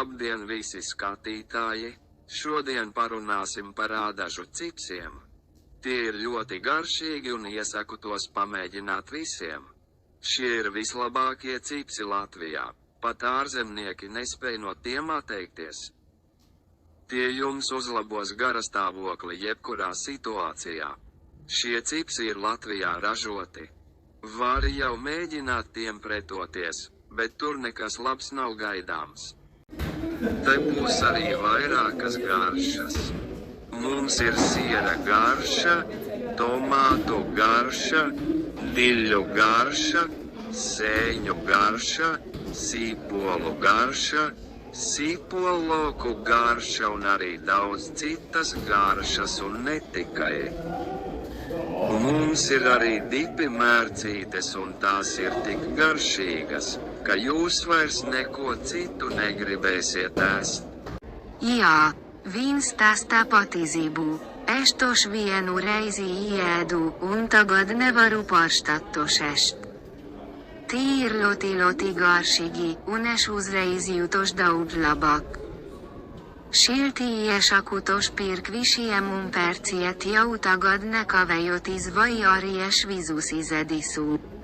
Labdien visi skatītāji! Šodien parunāsim par ādažu cipsiem. Tie ir ļoti garšīgi un iesaku tos pamēģināt visiem. Šie ir vislabākie cipsi Latvijā, pat ārzemnieki nespēj no tiem atteikties. Tie jums uzlabos garastāvokli jebkurā situācijā. Šie cipsi ir Latvijā ražoti. Vari jau mēģināt tiem pretoties, bet tur nekas labs nav gaidāms. Te būs arī vairākas garšas. Mums ir siera garša, tomātu garša, diļļu garša, sēņu garša, sīpolu garša, sīpolloku garša un arī daudz citas garšas un ne tikai. Mums ir arī dipi mērcītes un tās ir tik garšīgas, ka jūs vairs neko citu negribēsiet ēst. Jā, viņš stāstā patiesību. Es toš vienu reizi ieēdu, un tagad nevaru pārstāt toš ēst. Tie ir ļoti garšīgi, un es uzreiz jūtos daudz labāk. Šilti iesaku toš pirkt visiem un pērciet jau tagad nekavējoties vai arī es visus izēdīšu.